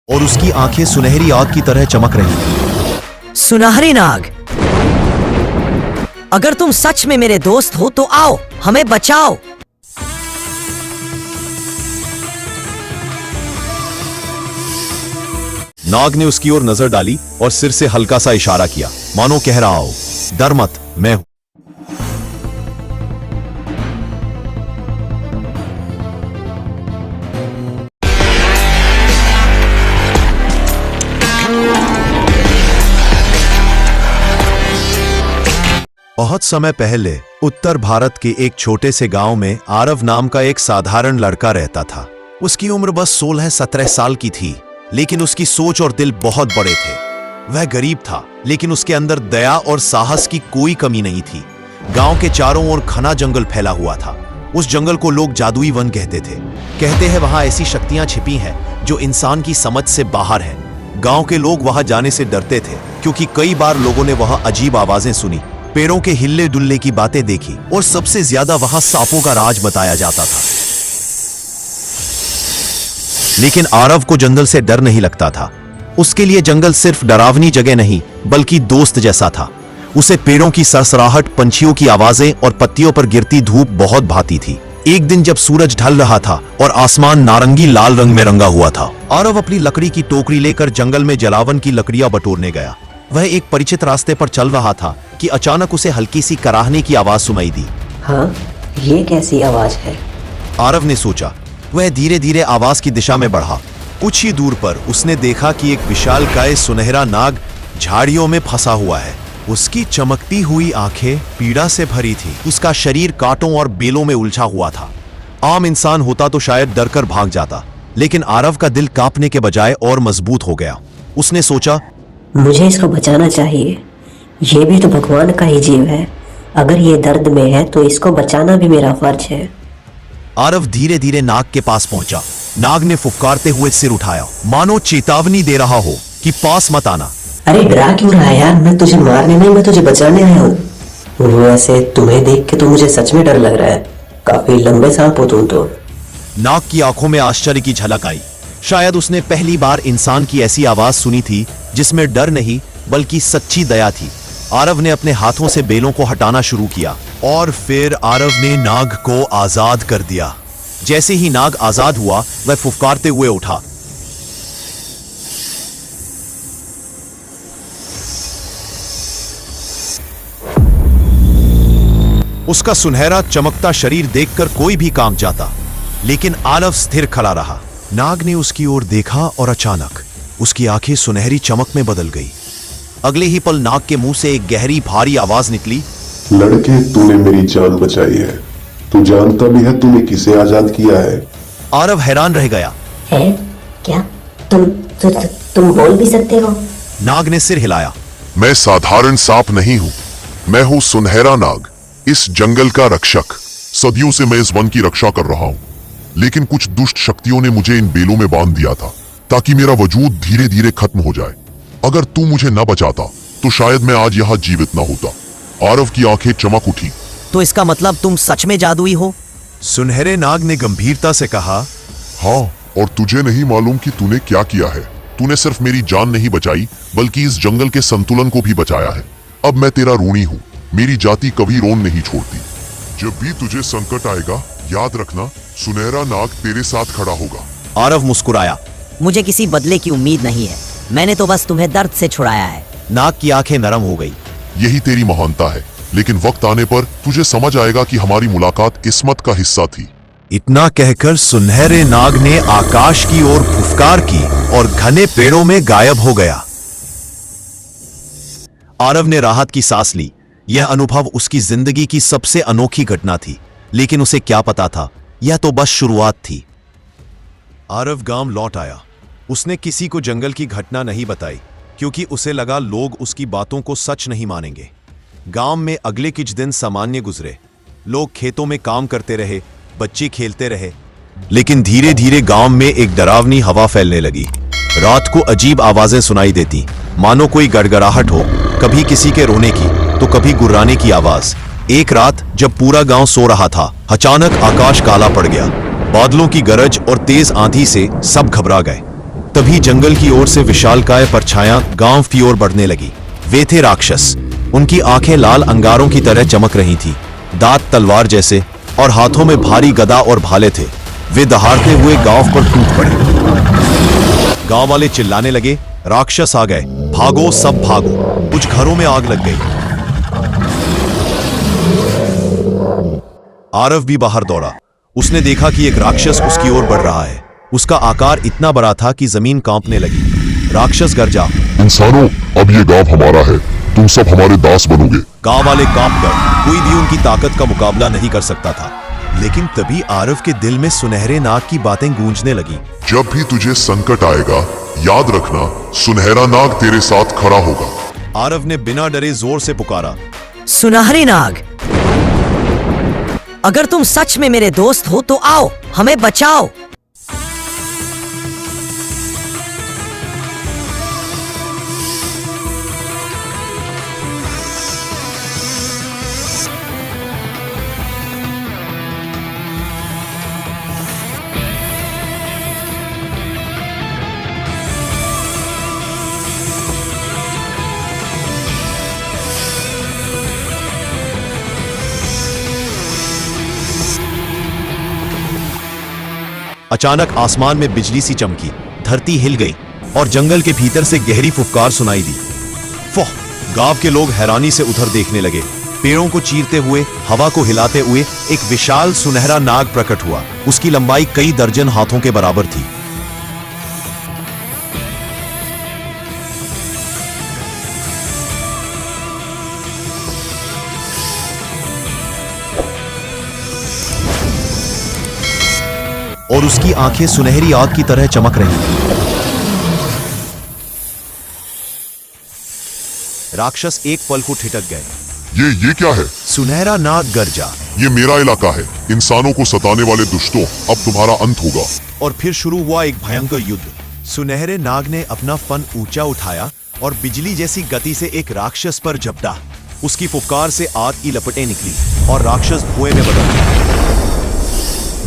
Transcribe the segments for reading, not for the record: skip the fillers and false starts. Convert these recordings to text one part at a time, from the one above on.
और उसकी आंखें सुनहरी आग की तरह चमक रही थी। सुनहरी नाग, अगर तुम सच में मेरे दोस्त हो तो आओ, हमें बचाओ। नाग ने उसकी ओर नजर डाली और सिर से हल्का सा इशारा किया, मानो कह रहा हो, डर मत, मैं हूं। बहुत समय पहले उत्तर भारत के एक छोटे से गांव में आरव नाम का एक साधारण लड़का रहता था। उसकी उम्र बस 16-17 साल की थी, लेकिन उसकी सोच और दिल बहुत बड़े थे। वह गरीब था, लेकिन उसके अंदर दया और साहस की कोई कमी नहीं थी। गांव के चारों ओर घना जंगल फैला हुआ था। उस जंगल को लोग जादुई वन कहते थे। कहते हैं वहां ऐसी शक्तियां छिपी हैं जो इंसान की समझ से बाहर हैं। गांव के लोग वहां जाने से डरते थे, क्योंकि कई बार लोगों ने वहां अजीब आवाजें सुनी, पेड़ों के हिलने डुलने की बातें देखी, और सबसे ज्यादा वहां सांपों का राज बताया जाता था। लेकिन आरव को जंगल से डर नहीं लगता था। उसके लिए जंगल सिर्फ डरावनी जगह नहीं, बल्कि दोस्त जैसा था। उसे पेड़ों की सरसराहट, पंछियों की आवाजें और पत्तियों पर गिरती धूप बहुत भाती थी। एक दिन जब सूरज ढल रहा था और आसमान नारंगी लाल रंग में रंगा हुआ था, आरव अपनी लकड़ी की टोकरी लेकर जंगल में जलावन की लकड़ियां बटोरने गया। वह एक परिचित रास्ते पर चल रहा था कि अचानक उसे हल्की सी कराहने की आवाज सुनाई दी। हाँ, ये कैसी आवाज है? आरव ने सोचा। वह धीरे धीरे आवाज की दिशा में बढ़ा। कुछ ही दूर पर उसने देखा कि एक विशालकाय सुनहरा नाग झाड़ियों में फंसा हुआ है। उसकी चमकती हुई आंखें पीड़ा से भरी थी। उसका शरीर कांटों और बेलों में उलझा हुआ था। आम इंसान होता तो शायद डरकर भाग जाता, लेकिन आरव का दिल कांपने के बजाय और मजबूत हो गया। उसने सोचा, मुझे इसको बचाना चाहिए। ये भी तो भगवान का ही जीव है। अगर ये दर्द में है तो इसको बचाना भी मेरा फर्ज है। आरव धीरे धीरे नाग के पास पहुंचा। नाग ने फुफकारते हुए सिर उठाया, मानो चेतावनी दे रहा हो कि पास मत आना। अरे डरा क्यों रहा है यार? मैं तुझे मारने नहीं, मैं तुझे बचाने आया हूँ। वैसे तुम्हें देख के तो मुझे सच में डर लग रहा है। काफी लंबे सांप हो तुम तो। नाग की आंखों में आश्चर्य की झलक आई। शायद उसने पहली बार इंसान की ऐसी आवाज सुनी थी जिसमें डर नहीं बल्कि सच्ची दया थी। आरव ने अपने हाथों से बेलों को हटाना शुरू किया और फिर आरव ने नाग को आजाद कर दिया। जैसे ही नाग आजाद हुआ, वह फुफकारते हुए उठा। उसका सुनहरा चमकता शरीर देखकर कोई भी कांप जाता, लेकिन आरव स्थिर खड़ा रहा। नाग ने उसकी ओर देखा और अचानक उसकी आंखें सुनहरी चमक में बदल गई। अगले ही पल नाग के मुंह से एक गहरी भारी आवाज निकली, लड़के, तूने मेरी जान बचाई है। तू जानता भी है तूने किसे आजाद किया है? आरव हैरान रह गया। है क्या? तुम बोल भी सकते हो? नाग ने सिर हिलाया। मैं साधारण सांप नहीं हूँ, मैं हूँ सुनहरा नाग, इस जंगल का रक्षक। सदियों से मैं इस वन की रक्षा कर रहा हूँ, लेकिन कुछ दुष्ट शक्तियों ने मुझे इन बेलों में बांध दिया था ताकि मेरा वजूद धीरे धीरे खत्म हो जाए। अगर तू मुझे न बचाता तो शायद मैं आज यहाँ जीवित न होता। आरव की आंखें चमक उठी। तो इसका मतलब तुम सच में जादुई हो? सुनहरे नाग ने गंभीरता से कहा, हाँ, और तुझे नहीं मालूम कि तूने क्या किया है। तूने सिर्फ मेरी जान नहीं बचाई, बल्कि इस जंगल के संतुलन को भी बचाया है। अब मैं तेरा ऋणी हूँ। मेरी जाति कभी रोन नहीं छोड़ती। जब भी तुझे संकट आएगा, याद रखना, सुनहरा नाग तेरे साथ खड़ा होगा। आरव मुस्कुराया। मुझे किसी बदले की उम्मीद नहीं है, मैंने तो बस तुम्हें दर्द से छुड़ाया है। नाग की आंखें नरम हो गई। यही तेरी महानता है, लेकिन वक्त आने पर तुझे समझ आएगा कि हमारी मुलाकात किस्मत का हिस्सा थी। इतना कहकर सुनहरे नाग ने आकाश की ओर फुफकार की और घने पेड़ों में गायब हो गया। आरव ने राहत की सांस ली। यह अनुभव उसकी जिंदगी की सबसे अनोखी घटना थी, लेकिन उसे क्या पता था, यह तो बस शुरुआत थी। आरव गांव लौट आया। उसने किसी को जंगल की घटना नहीं बताई, क्योंकि उसे लगा लोग उसकी बातों को सच नहीं मानेंगे। गांव में अगले कुछ दिन सामान्य गुजरे। लोग खेतों में काम करते रहे, बच्चे खेलते रहे, लेकिन धीरे धीरे गांव में एक डरावनी हवा फैलने लगी। रात को अजीब आवाजें सुनाई देती, मानो कोई गड़गड़ाहट हो, कभी किसी के रोने की तो कभी गुर्राने की आवाज। एक रात जब पूरा गांव सो रहा था, अचानक आकाश काला पड़ गया। बादलों की गरज और तेज आंधी से सब घबरा गए। तभी जंगल की ओर से विशालकाय परछायां गांव की ओर बढ़ने लगी। वे थे राक्षस। उनकी आंखें लाल अंगारों की तरह चमक रही थी, दांत तलवार जैसे, और हाथों में भारी गदा और भाले थे। वे दहाड़ते हुए गांव पर टूट पड़े। गांव वाले चिल्लाने लगे, राक्षस आ गए, भागो सब भागो। कुछ घरों में आग लग गई। आरव भी बाहर दौड़ा। उसने देखा कि एक राक्षस उसकी ओर बढ़ रहा है। उसका आकार इतना बड़ा था कि जमीन कांपने लगी। राक्षस गरजा, इंसानों, अब ये गांव हमारा है, तुम सब हमारे दास बनोगे। गांव वाले कांप गए। कोई भी उनकी ताकत का मुकाबला नहीं कर सकता था। लेकिन तभी आरव के दिल में सुनहरे नाग की बातें गूंजने लगी। जब भी तुझे संकट आएगा, याद रखना, सुनहरा नाग तेरे साथ खड़ा होगा। आरव ने बिना डरे जोर से पुकारा, सुनहरे नाग, अगर तुम सच में मेरे दोस्त हो तो आओ, हमें बचाओ। अचानक आसमान में बिजली सी चमकी, धरती हिल गई और जंगल के भीतर से गहरी फुफकार सुनाई दी। फोह! गांव के लोग हैरानी से उधर देखने लगे। पेड़ों को चीरते हुए, हवा को हिलाते हुए एक विशाल सुनहरा नाग प्रकट हुआ। उसकी लंबाई कई दर्जन हाथों के बराबर थी। और उसकी आंखें सुनहरी आग की तरह चमक रही थीं। राक्षस एक पल को ठिठक गए। ये क्या है? सुनहरा नाग गरजा, ये मेरा इलाका है। इंसानों को सताने वाले दुष्टों, अब तुम्हारा अंत होगा। और फिर शुरू हुआ एक भयंकर युद्ध। सुनहरे नाग ने अपना फन ऊंचा उठाया और बिजली जैसी गति से एक राक्षस पर झपटा। उसकी फुफकार से आग की लपटें निकली और राक्षस धुएं में बदल गया।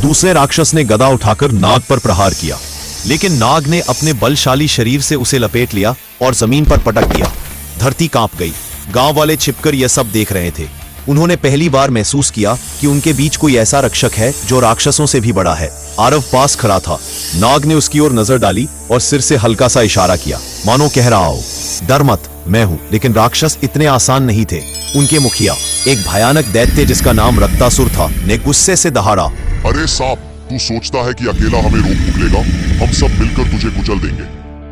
दूसरे राक्षस ने गदा उठाकर नाग पर प्रहार किया, लेकिन नाग ने अपने बलशाली शरीर से उसे लपेट लिया और जमीन पर पटक दिया। धरती कांप गई। गांव वाले छिपकर यह सब देख रहे थे। उन्होंने पहली बार महसूस किया कि उनके बीच कोई ऐसा रक्षक है जो राक्षसों से भी बड़ा है। आरव पास खड़ा था। नाग ने उसकी ओर नजर डाली और सिर से हल्का सा इशारा किया, मानो कह रहा हो, डर मत, मैं हूं। लेकिन राक्षस इतने आसान नहीं थे। उनके मुखिया, एक भयानक दैत्य जिसका नाम रक्तासुर था, ने गुस्से से दहाड़ा, अरे सांप, तू सोचता है कि अकेला हमें रोक निकलेगा? हम सब मिलकर तुझे कुचल देंगे।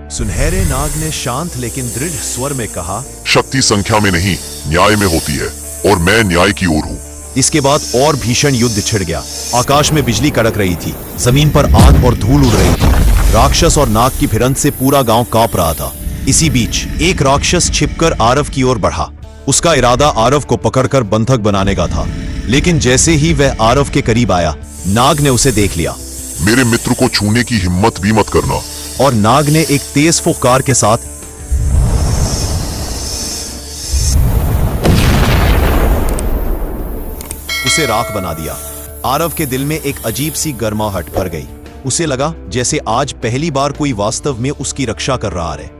सुनहरे नाग ने शांत लेकिन दृढ़ स्वर में कहा, शक्ति संख्या में नहीं, न्याय में होती है, और मैं न्याय की ओर हूँ। इसके बाद और भीषण युद्ध छिड़ गया। आकाश में बिजली कड़क रही थी, जमीन पर आग और धूल उड़ रही थी। राक्षस और नाग की भिड़ंत से पूरा गांव कांप रहा था। इसी बीच एक राक्षस छिपकर आरव की ओर बढ़ा। उसका इरादा आरव को पकड़कर बंधक बनाने का था, लेकिन जैसे ही वह आरव के करीब आया, नाग ने उसे देख लिया। मेरे मित्र को छूने की हिम्मत भी मत करना। और नाग ने एक तेज फुफकार के साथ उसे राख बना दिया। आरव के दिल में एक अजीब सी गर्माहट भर गई। उसे लगा जैसे आज पहली बार कोई वास्तव में उसकी रक्षा कर रहा है।